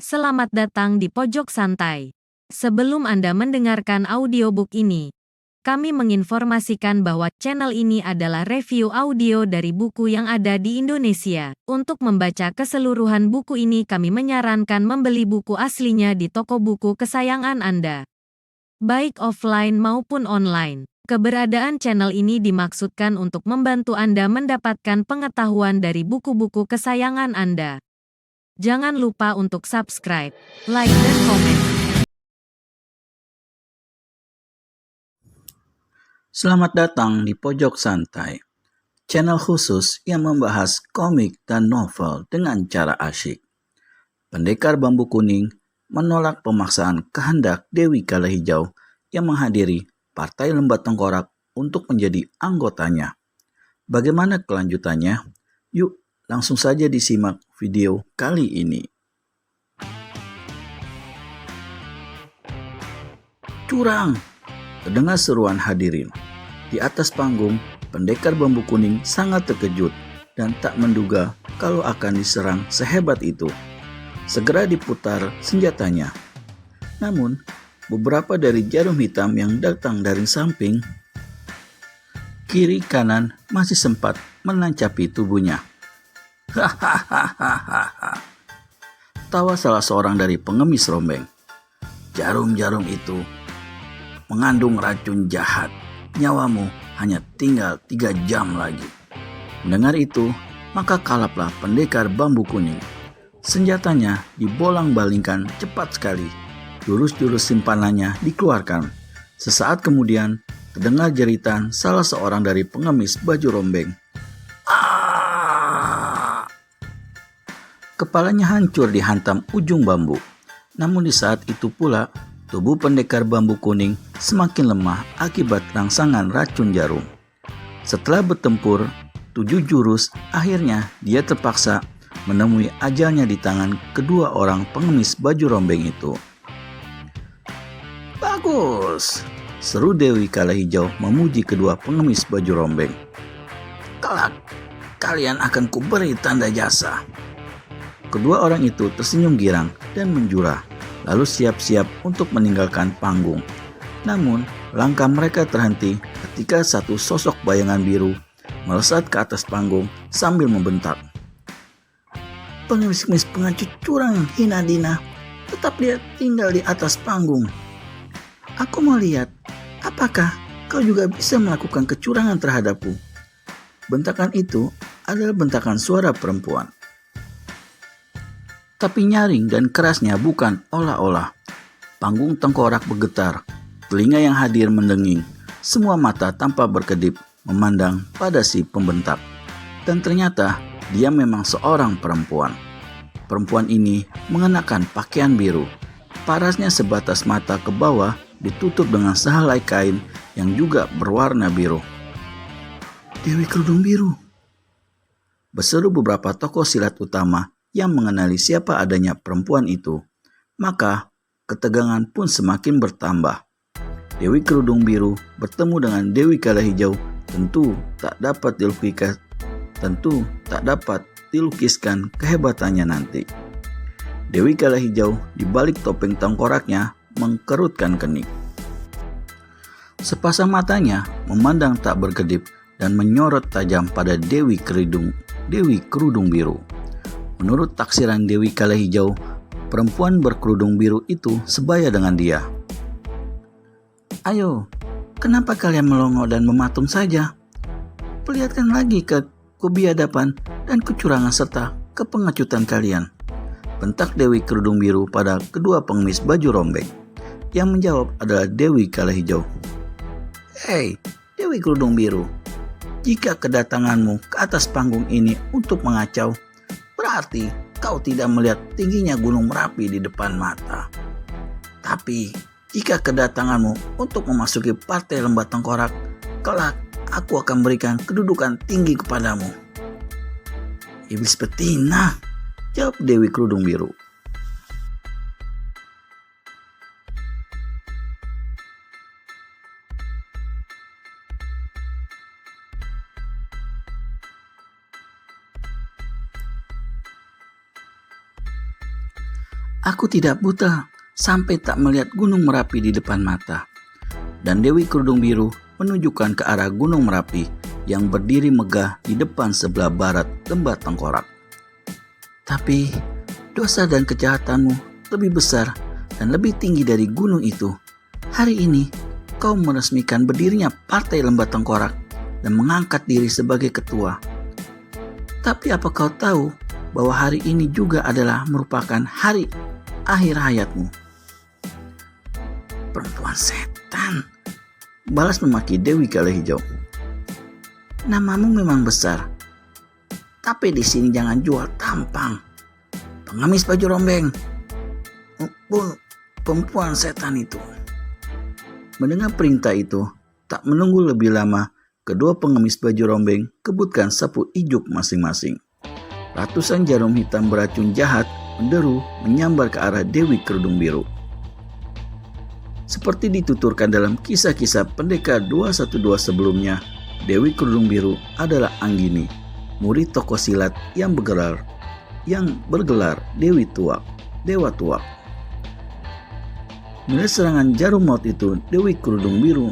Selamat datang di Pojok Santai. Sebelum Anda mendengarkan audiobook ini, kami menginformasikan bahwa channel ini adalah review audio dari buku yang ada di Indonesia. Untuk membaca keseluruhan buku ini, kami menyarankan membeli buku aslinya di toko buku kesayangan Anda, baik offline maupun online. Keberadaan channel ini dimaksudkan untuk membantu Anda mendapatkan pengetahuan dari buku-buku kesayangan Anda. Jangan lupa untuk subscribe, like, dan komen. Selamat datang di Pojok Santai, channel khusus yang membahas komik dan novel dengan cara asyik. Pendekar Bambu Kuning menolak pemaksaan kehendak Dewi Kala Hijau yang menghadiri Partai Lembah Tengkorak untuk menjadi anggotanya. Bagaimana kelanjutannya? Yuk, langsung saja disimak video kali ini. Curang! Terdengar seruan hadirin. Di atas panggung, pendekar Bambu Kuning sangat terkejut dan tak menduga kalau akan diserang sehebat itu. Segera diputar senjatanya. Namun, beberapa dari jarum hitam yang datang dari samping, kiri kanan masih sempat menancapi tubuhnya. Hahaha. Tawa salah seorang dari pengemis rombeng. Jarum-jarum itu mengandung racun jahat. Nyawamu hanya tinggal 3 jam lagi. Mendengar itu, maka kalaplah pendekar Bambu Kuning. Senjatanya dibolang-balingkan cepat sekali. Jurus-jurus simpanannya dikeluarkan. Sesaat kemudian, terdengar jeritan salah seorang dari pengemis baju rombeng. Ah! Kepalanya hancur dihantam ujung bambu. Namun di saat itu pula, tubuh pendekar Bambu Kuning semakin lemah akibat rangsangan racun jarum. Setelah bertempur 7 jurus, akhirnya dia terpaksa menemui ajalnya di tangan kedua orang pengemis baju rombeng itu. Bagus! Seru Dewi Kala Hijau memuji kedua pengemis baju rombeng. Kelak, kalian akan kuberi tanda jasa. Kedua orang itu tersenyum girang dan menjura, lalu siap-siap untuk meninggalkan panggung. Namun, langkah mereka terhenti ketika satu sosok bayangan biru melesat ke atas panggung sambil membentak. Pengemis pengecut curang hina dina, tetap dia tinggal di atas panggung. Aku mau lihat, apakah kau juga bisa melakukan kecurangan terhadapku? Bentakan itu adalah bentakan suara perempuan. Tapi nyaring dan kerasnya bukan olah-olah. Panggung tengkorak bergetar, telinga yang hadir mendenging, semua mata tanpa berkedip memandang pada si pembentak. Dan ternyata dia memang seorang perempuan. Perempuan ini mengenakan pakaian biru. Parasnya sebatas mata ke bawah ditutup dengan sehelai kain yang juga berwarna biru. Dewi Kerudung Biru! Berseru beberapa tokoh silat utama yang mengenali siapa adanya perempuan itu. Maka ketegangan pun semakin bertambah. Dewi Kerudung Biru bertemu dengan Dewi Kala Hijau tentu tak dapat dilukiskan kehebatannya nanti. Dewi Kala Hijau di balik topeng tengkoraknya mengkerutkan kening. Sepasang matanya memandang tak berkedip dan menyorot tajam pada Dewi Kerudung Biru. Menurut taksiran Dewi Kala Hijau, perempuan berkerudung biru itu sebaya dengan dia. Ayo, kenapa kalian melongo dan mematung saja? Perlihatkan lagi kebiadaban dan kecurangan serta kepengecutan kalian. Bentak Dewi Kerudung Biru pada kedua pengemis baju rombeng. Yang menjawab adalah Dewi Kala Hijau. Hei, Dewi Kerudung Biru, jika kedatanganmu ke atas panggung ini untuk mengacau, berarti kau tidak melihat tingginya Gunung Merapi di depan mata. Tapi jika kedatanganmu untuk memasuki Partai Lembah Tengkorak, kelak aku akan berikan kedudukan tinggi kepadamu. Iblis betina, jawab Dewi Kerudung Biru. Aku tidak buta sampai tak melihat Gunung Merapi di depan mata. Dan Dewi Kerudung Biru menunjukkan ke arah Gunung Merapi yang berdiri megah di depan sebelah barat lembah Tengkorak. Tapi dosa dan kejahatanmu lebih besar dan lebih tinggi dari gunung itu. Hari ini kau meresmikan berdirinya Partai Lembah Tengkorak dan mengangkat diri sebagai ketua. Tapi apa kau tahu bahwa hari ini juga adalah merupakan hari akhir hayatmu? Perempuan setan, balas memaki Dewi Kala Hijau. Namamu memang besar, tapi di sini jangan jual tampang. Pengemis baju rombeng, perempuan setan itu. Mendengar perintah itu, tak menunggu lebih lama, kedua pengemis baju rombeng kebutkan sapu ijuk masing-masing. Ratusan jarum hitam beracun jahat menderu menyambar ke arah Dewi Kerudung Biru. Seperti dituturkan dalam kisah-kisah Pendekar 212 sebelumnya, Dewi Kerudung Biru adalah Anggini, murid tokoh silat yang bergelar Dewi Tuak, Dewa Tuak. Melihat serangan jarum maut itu, Dewi Kerudung Biru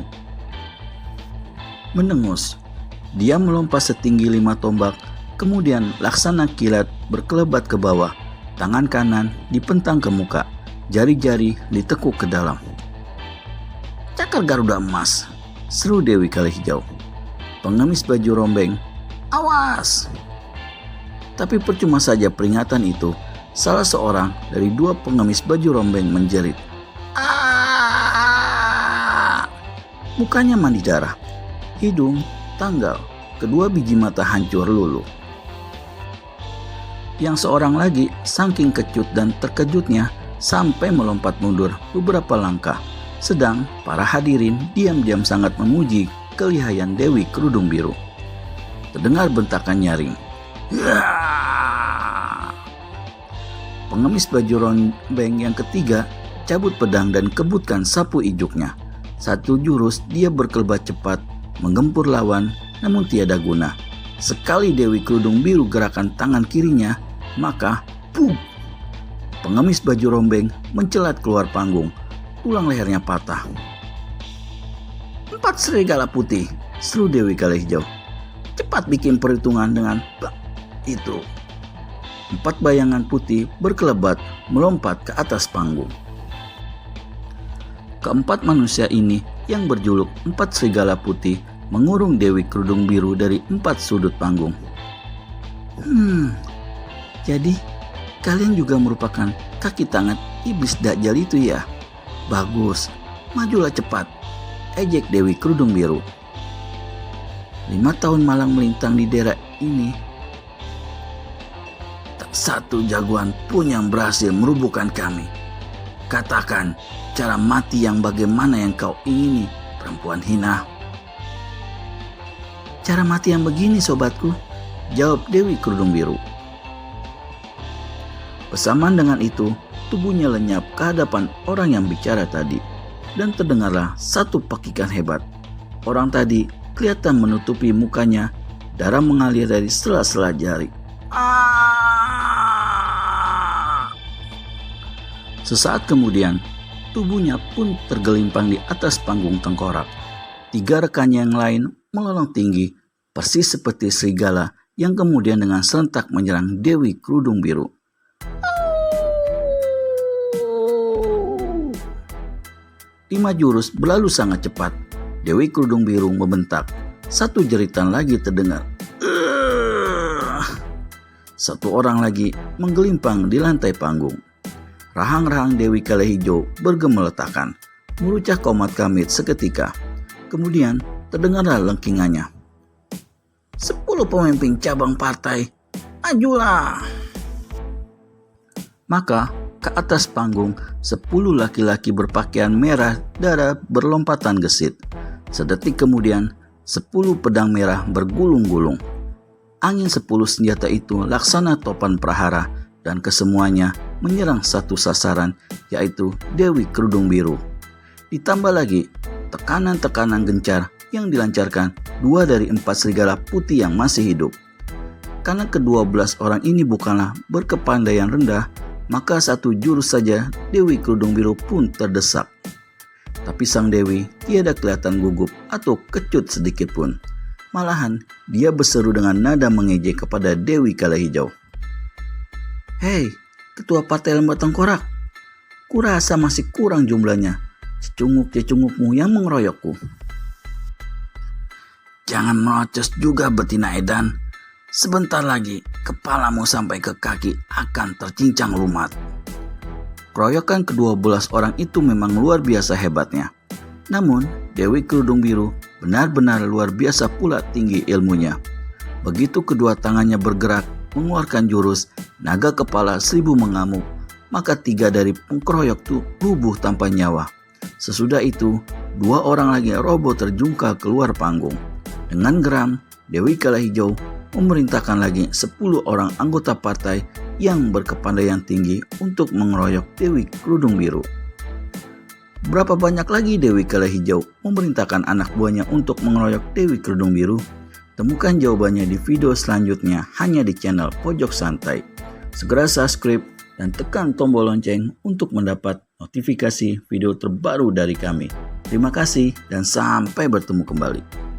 mendengus. Dia melompat setinggi 5 tombak, kemudian laksana kilat berkelebat ke bawah, tangan kanan dipentang ke muka, jari-jari ditekuk ke dalam. Cakar Garuda Emas, seru Dewi Kala Hijau. Pengemis baju rombeng, awas! Tapi percuma saja peringatan itu, salah seorang dari dua pengemis baju rombeng menjerit. Aaah! Mukanya mandi darah, hidung tanggal, kedua biji mata hancur luluh. Yang seorang lagi saking kecut dan terkejutnya sampai melompat mundur beberapa langkah, sedang para hadirin diam-diam sangat memuji kelihayan Dewi Kerudung Biru. Terdengar bentakan nyaring. Pengemis baju rombeng yang ketiga cabut pedang dan kebutkan sapu ijuknya. Satu jurus dia berkelebat cepat menggempur lawan, namun tiada guna. Sekali Dewi Kerudung Biru gerakan tangan kirinya, maka pum! Pengemis baju rombeng mencelat keluar panggung. Tulang lehernya patah. 4 serigala putih, seru Dewi Kala Hijau. Cepat bikin perhitungan dengan itu. 4 bayangan putih berkelebat melompat ke atas panggung. Keempat manusia ini yang berjuluk 4 serigala putih mengurung Dewi Kerudung Biru dari 4 sudut panggung. Jadi kalian juga merupakan kaki tangan iblis Dajjal itu ya? Bagus, majulah cepat, ejek Dewi Kerudung Biru. 5 tahun malang melintang di daerah ini, tak satu jagoan pun yang berhasil merubuhkan kami. Katakan cara mati yang bagaimana yang kau ingini, perempuan hina. Cara mati yang begini sobatku, jawab Dewi Kerudung Biru. Bersamaan dengan itu, tubuhnya lenyap ke hadapan orang yang bicara tadi, dan terdengarlah satu pakikan hebat. Orang tadi kelihatan menutupi mukanya, darah mengalir dari sela-sela jari. Sesaat kemudian, tubuhnya pun tergelimpang di atas panggung tengkorak. 3 rekannya yang lain melolong tinggi, persis seperti serigala yang kemudian dengan serentak menyerang Dewi Kerudung Biru. 5 jurus berlalu sangat cepat. Dewi Kerudung Biru membentak. Satu jeritan lagi terdengar. Satu orang lagi menggelimpang di lantai panggung. Rahang-rahang Dewi Kala Hijau bergemeletakan, meluncah komat kamit seketika. Kemudian terdengarlah lengkingannya. 10 pemimpin cabang partai, majulah! Maka ke atas panggung 10 laki-laki berpakaian merah darah berlompatan gesit. Sedetik kemudian 10 pedang merah bergulung-gulung. Angin 10 senjata itu laksana topan prahara dan kesemuanya menyerang satu sasaran, yaitu Dewi Kerudung Biru. Ditambah lagi tekanan-tekanan gencar yang dilancarkan 2 dari 4 serigala putih yang masih hidup. Karena ke-12 orang ini bukanlah berkepandaian rendah, Maka satu jurus saja Dewi Kerudung Biru pun terdesak. Tapi sang Dewi tiada kelihatan gugup atau kecut sedikit pun. Malahan dia berseru dengan nada mengejek kepada Dewi Kala Hijau. "Hei, Ketua Partai Lembar Tengkorak, kurasa masih kurang jumlahnya cecunguk-cecungukmu yang mengeroyokku." "Jangan merocos juga betina Edan. Sebentar lagi kepalamu sampai ke kaki akan tercincang lumat." Keroyokan ke-12 orang itu memang luar biasa hebatnya. Namun Dewi Kerudung Biru benar-benar luar biasa pula tinggi ilmunya. Begitu kedua tangannya bergerak mengeluarkan jurus naga kepala 1000 mengamuk, maka 3 dari pengkeroyok itu rubuh tanpa nyawa. Sesudah itu 2 orang lagi roboh terjungkal keluar panggung. Dengan geram, Dewi Kala Hijau memerintahkan lagi 10 orang anggota partai yang berkepandaian tinggi untuk mengeroyok Dewi Kerudung Biru. Berapa banyak lagi Dewi Kala Hijau memerintahkan anak buahnya untuk mengeroyok Dewi Kerudung Biru? Temukan jawabannya di video selanjutnya hanya di channel Pojok Santai. Segera subscribe dan tekan tombol lonceng untuk mendapat notifikasi video terbaru dari kami. Terima kasih dan sampai bertemu kembali.